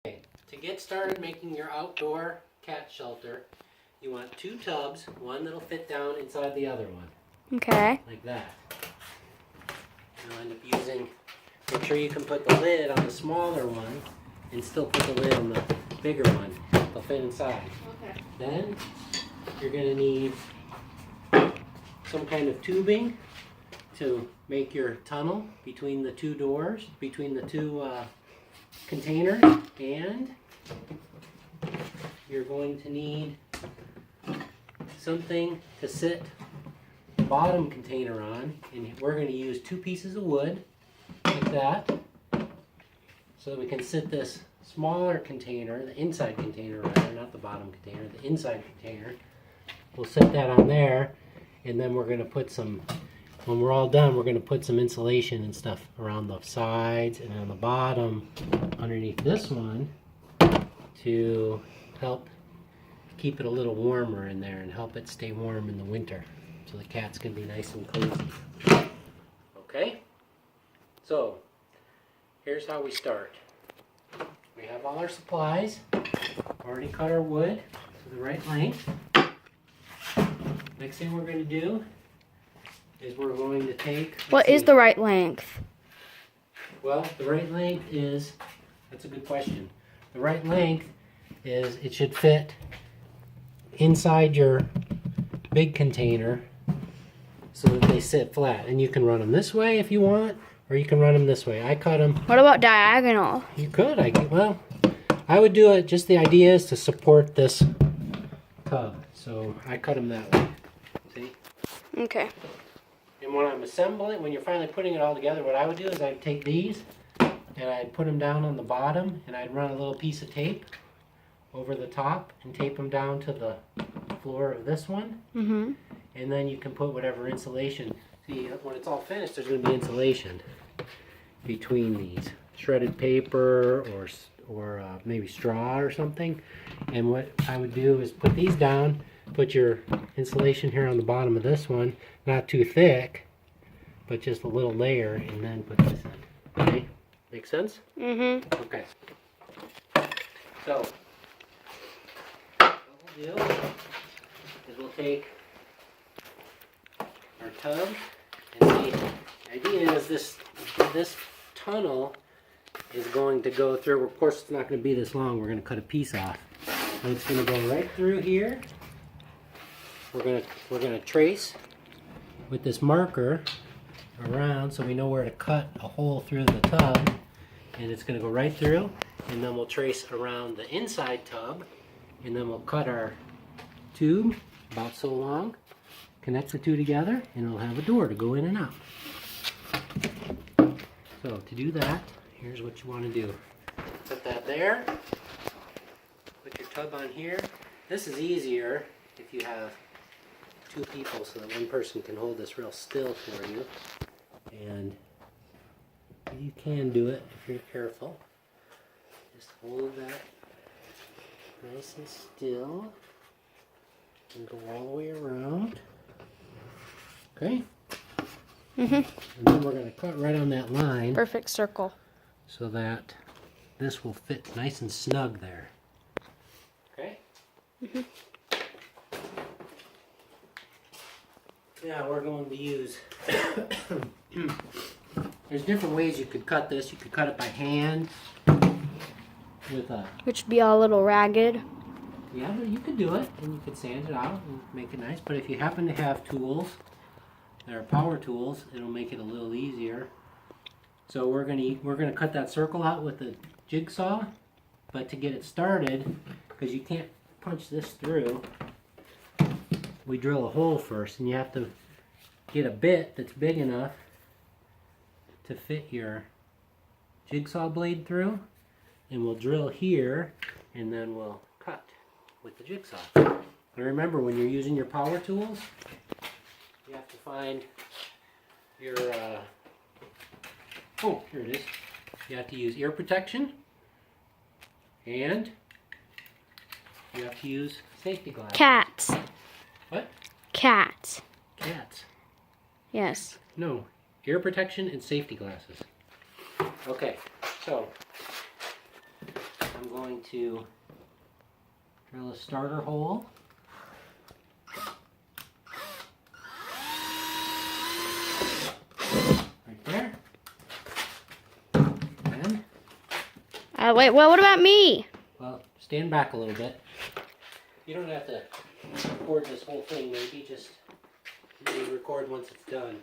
Okay, to get started making your outdoor cat shelter, you want 2 tubs, one that'll fit down inside the other one. Okay. Like that. You'll end up using, make sure you can put the lid on the smaller one and still put the lid on the bigger one. They'll fit inside. Okay. Then you're going to need some kind of tubing to make your tunnel between the 2 doors, between the 2 containers, and you're going to need something to sit the bottom container on, and we're going to use 2 pieces of wood like that so that we can sit this smaller container, the inside container rather, not the bottom container, the inside container. We'll set that on there, and then we're going to put some, when we're all done, we're going to put some insulation and stuff around the sides and on the bottom underneath this one to help keep it a little warmer in there and help it stay warm in the winter so the cats can be nice and cozy. Okay? So, here's how we start. We have all our supplies, already cut our wood to the right length. Next thing we're going to do is we're going to take... What is the right length? Well, the right length is, that's a good question. The right length is it should fit inside your big container so that they sit flat. And you can run them this way if you want, or you can run them this way. I cut them. What about diagonal? You could. Well, I would do it. Just the idea is to support this tub. So I cut them that way. See? Okay. And when I'm assembling, when you're finally putting it all together, what I would do is I'd take these and I'd put them down on the bottom, and I'd run a little piece of tape over the top and tape them down to the floor of this one. Mm-hmm. And then you can put whatever insulation. See, when it's all finished, there's going to be insulation between these. Shredded paper or maybe straw or something. And what I would do is put these down, put your insulation here on the bottom of this one, not too thick, but just a little layer, and then put this in. Okay? Make sense? Mm-hmm. Okay. So, what we'll do is we'll take our tub, and the idea is this tunnel is going to go through. Of course, it's not going to be this long. We're going to cut a piece off, and it's going to go right through here. We're going to trace with this marker around so we know where to cut a hole through the tub, and it's going to go right through, and then we'll trace around the inside tub, and then we'll cut our tube about so long, connect the 2 together, and it'll have a door to go in and out. So to do that, here's what you want to do. Put that there, put your tub on here. This is easier if you have 2 people so that one person can hold this real still for you. And you can do it if you're careful. Just hold that nice and still and go all the way around. Okay? Mm-hmm. And then we're going to cut right on that line Perfect circle. so that this will fit nice and snug there. Okay? Mm-hmm. Yeah, we're going to use, there's different ways you could cut this. You could cut it by hand with a, Which would be all a little ragged. yeah, but you could do it and you could sand it out and make it nice. But if you happen to have tools, there are power tools, it'll make it a little easier. So we're gonna cut that circle out with the jigsaw, but to get it started, because you can't punch this through, we drill a hole first, and you have to get a bit that's big enough to fit your jigsaw blade through, and we'll drill here, and then we'll cut with the jigsaw. And remember, when you're using your power tools, you have to find your, oh, here it is. You have to use ear protection, and you have to use safety glasses. Cats. What? Cats. Cats. Yes. No, ear protection and safety glasses. Okay, so I'm going to drill a starter hole. Right there. And, Wait, well, what about me? well, stand back a little bit. You don't have to record this whole thing, maybe just maybe record once it's done.